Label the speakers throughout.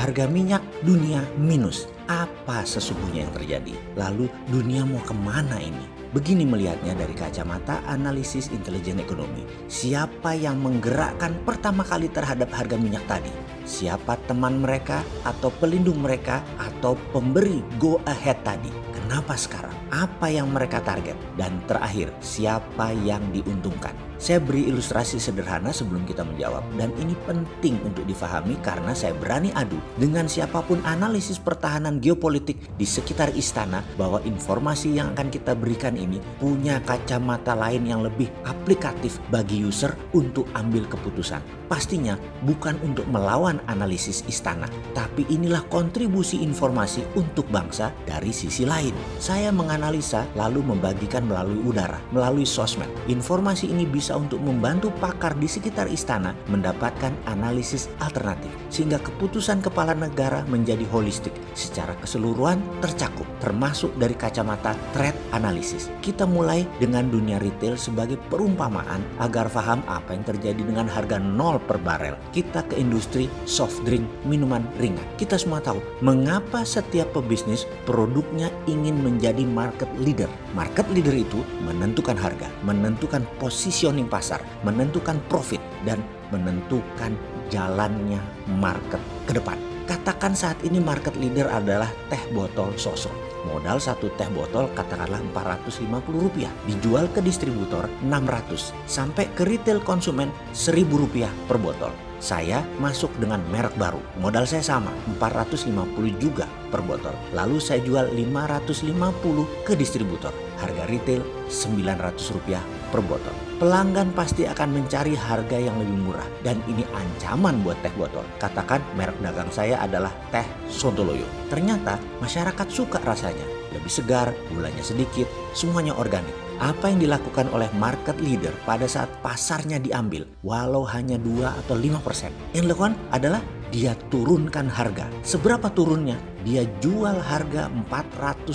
Speaker 1: harga minyak dunia minus. Apa sesungguhnya yang terjadi? Lalu dunia mau kemana ini? Begini melihatnya dari kacamata analisis intelijen ekonomi. Siapa yang menggerakkan pertama kali terhadap harga minyak tadi? Siapa teman mereka atau pelindung mereka atau pemberi go ahead tadi? Kenapa sekarang? Apa yang mereka target? Dan terakhir, siapa yang diuntungkan? Saya beri ilustrasi sederhana sebelum kita menjawab, dan ini penting untuk difahami karena saya berani adu dengan siapapun analisis pertahanan geopolitik di sekitar istana bahwa informasi yang akan kita berikan ini punya kacamata lain yang lebih aplikatif bagi user untuk ambil keputusan. Pastinya bukan untuk melawan analisis istana, tapi inilah kontribusi informasi untuk bangsa dari sisi lain. Saya menganalisa lalu membagikan melalui udara, melalui sosmed. Informasi ini bisa untuk membantu pakar di sekitar istana mendapatkan analisis alternatif sehingga keputusan kepala negara menjadi holistik, secara keseluruhan tercakup, termasuk dari kacamata threat analysis. Kita mulai dengan dunia retail sebagai perumpamaan agar paham apa yang terjadi dengan harga nol per barel. Kita ke industri soft drink, minuman ringan. Kita semua tahu mengapa setiap pebisnis produknya ingin menjadi market leader. Market leader itu menentukan harga, menentukan positioning pasar, menentukan profit, dan menentukan jalannya market ke depan. Katakan saat ini market leader adalah teh botol sosro. Modal satu teh botol katakanlah Rp450, dijual ke distributor 600, sampai ke retail konsumen Rp1.000 per botol. Saya masuk dengan merek baru, modal saya sama, 450 juga per botol. Lalu saya jual 550 ke distributor, harga retail Rp900 per botol. Pelanggan pasti akan mencari harga yang lebih murah, dan ini ancaman buat teh botol. Katakan merek dagang saya adalah teh Sontoloyo. Ternyata masyarakat suka rasanya, lebih segar, gulanya sedikit, semuanya organik. Apa yang dilakukan oleh market leader pada saat pasarnya diambil, walau hanya 2 atau 5%, yang dilakukan adalah dia turunkan harga. Seberapa turunnya? Dia jual harga Rp400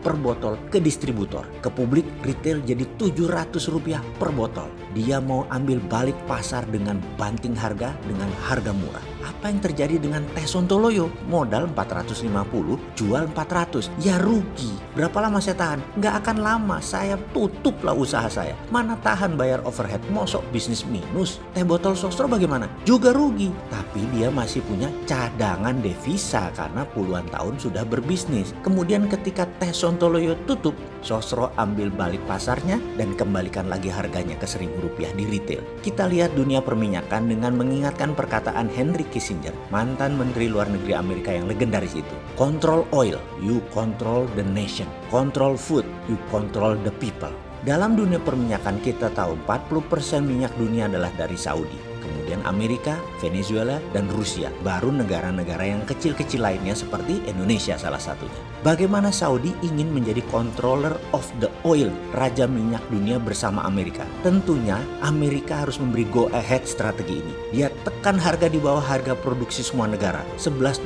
Speaker 1: per botol ke distributor. Ke publik retail jadi Rp700 per botol. Dia mau ambil balik pasar dengan banting harga dengan harga murah. Apa yang terjadi dengan teh Sontoloyo? Modal 450, jual 400. Ya rugi. Berapa lama saya tahan? Nggak akan lama. Saya tutuplah usaha saya. Mana tahan bayar overhead? Mosok bisnis minus. Teh botol sosro bagaimana? Juga rugi. Tapi dia masih punya cadangan devisa karena puluhan tahun sudah berbisnis. Kemudian ketika teh Sontoloyo tutup, sosro ambil balik pasarnya dan kembalikan lagi harganya ke Rp1.000 di retail. Kita lihat dunia perminyakan dengan mengingatkan perkataan Henry Kissinger, mantan Menteri Luar Negeri Amerika yang legendaris itu. Control oil, you control the nation. Control food, you control the people. Dalam dunia perminyakan kita tahu 40% minyak dunia adalah dari Saudi. Kemudian Amerika, Venezuela, dan Rusia. Baru negara-negara yang kecil-kecil lainnya seperti Indonesia salah satunya. Bagaimana Saudi ingin menjadi controller of the oil, raja minyak dunia bersama Amerika? Tentunya Amerika harus memberi go ahead strategi ini. Dia tekan harga di bawah harga produksi semua negara, $11,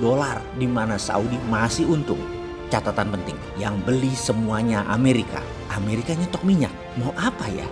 Speaker 1: di mana Saudi masih untung. Catatan penting, yang beli semuanya Amerika. Amerika nyetok minyak. Mau apa ya?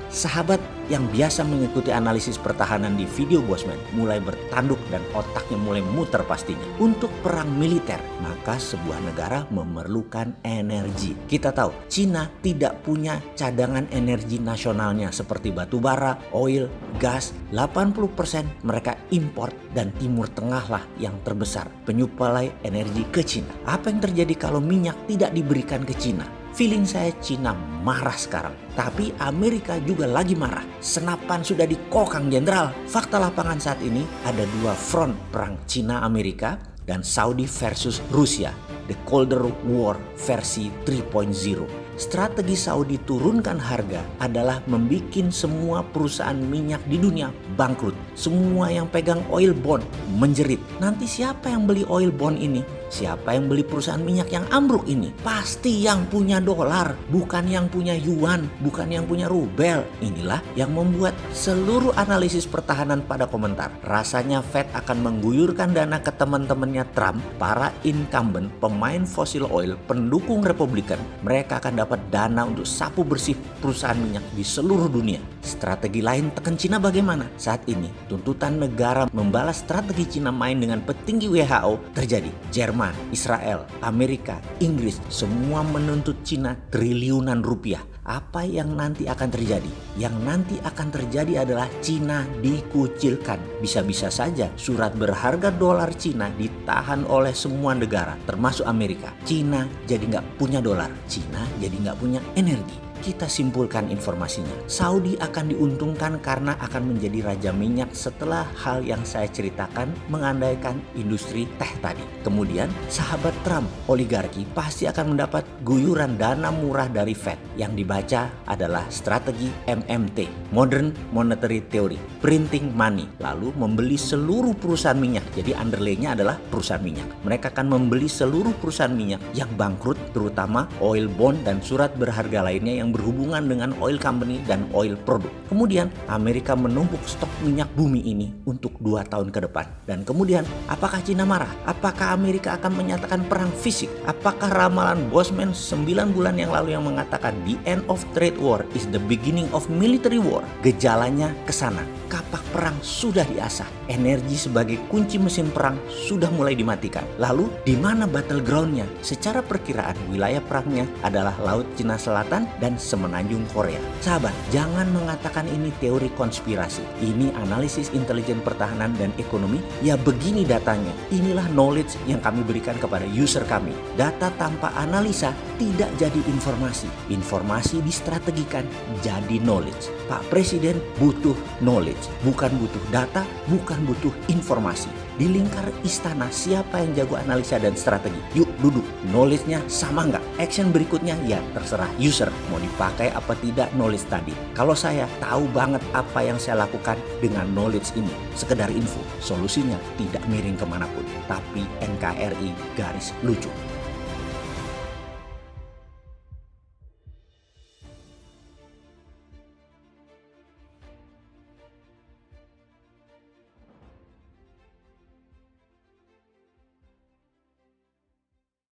Speaker 1: Sahabat yang biasa mengikuti analisis pertahanan di video Bosman mulai bertanduk dan otaknya mulai muter pastinya. Untuk perang militer, maka sebuah negara memerlukan energi. Kita tahu, Cina tidak punya cadangan energi nasionalnya seperti batu bara, oil, gas. 80% mereka import, dan Timur Tengah lah yang terbesar penyuplai energi ke Cina. Apa yang terjadi kalau minyak tidak diberikan ke Cina? Feeling saya Cina marah sekarang. Tapi Amerika juga lagi marah. Senapan sudah dikokang jenderal. Fakta lapangan saat ini ada 2 front perang Cina-Amerika dan Saudi versus Rusia. The Colder War versi 3.0. Strategi Saudi turunkan harga adalah membikin semua perusahaan minyak di dunia bangkrut. Semua yang pegang oil bond menjerit. Nanti siapa yang beli oil bond ini? Siapa yang beli perusahaan minyak yang ambruk ini? Pasti yang punya dolar, bukan yang punya yuan, bukan yang punya rubel. Inilah yang membuat seluruh analisis pertahanan pada komentar. Rasanya Fed akan mengguyurkan dana ke teman-temannya Trump, para incumbent, pemain fossil oil, pendukung Republikan. Mereka akan mendapat dana untuk sapu bersih perusahaan minyak di seluruh dunia. Strategi lain tekan Cina bagaimana? Saat ini, tuntutan negara membalas strategi Cina main dengan petinggi WHO terjadi. Jerman, Israel, Amerika, Inggris, semua menuntut Cina triliunan rupiah. Apa yang nanti akan terjadi? Yang nanti akan terjadi adalah Cina dikucilkan. Bisa-bisa saja surat berharga dolar Cina ditahan oleh semua negara, termasuk Amerika. Cina jadi nggak punya dolar. Cina jadi nggak punya energi. Kita simpulkan informasinya. Saudi akan diuntungkan karena akan menjadi raja minyak setelah hal yang saya ceritakan mengandaikan industri teh tadi. Kemudian sahabat Trump, oligarki pasti akan mendapat guyuran dana murah dari Fed. Yang dibaca adalah strategi MMT, Modern Monetary Theory, printing money, lalu membeli seluruh perusahaan minyak. Jadi underlay-nya adalah perusahaan minyak. Mereka akan membeli seluruh perusahaan minyak yang bangkrut, terutama oil bond dan surat berharga lainnya yang berhubungan dengan oil company dan oil produk. Kemudian Amerika menumpuk stok minyak bumi ini untuk 2 tahun ke depan. Dan kemudian apakah Cina marah? Apakah Amerika akan menyatakan perang fisik? Apakah ramalan Bosman 9 bulan yang lalu yang mengatakan the end of trade war is the beginning of military war? Gejalanya ke sana. Kapak perang sudah diasah. Energi sebagai kunci mesin perang sudah mulai dimatikan. Lalu di mana battlegroundnya? Secara perkiraan wilayah perangnya adalah Laut Cina Selatan dan Semenanjung Korea. Sahabat, jangan mengatakan ini teori konspirasi. Ini analisis intelijen pertahanan dan ekonomi. Ya begini datanya. Inilah knowledge yang kami berikan kepada user kami. Data tanpa analisa tidak jadi informasi. Informasi distrategikan jadi knowledge. Pak Presiden butuh knowledge, bukan butuh data, bukan butuh informasi. Di lingkar istana siapa yang jago analisa dan strategi? Yuk duduk, knowledge-nya sama nggak? Action berikutnya ya terserah user mau dipakai apa tidak knowledge tadi. Kalau saya tahu banget apa yang saya lakukan dengan knowledge ini. Sekedar info, solusinya tidak miring kemanapun, tapi NKRI garis lucu.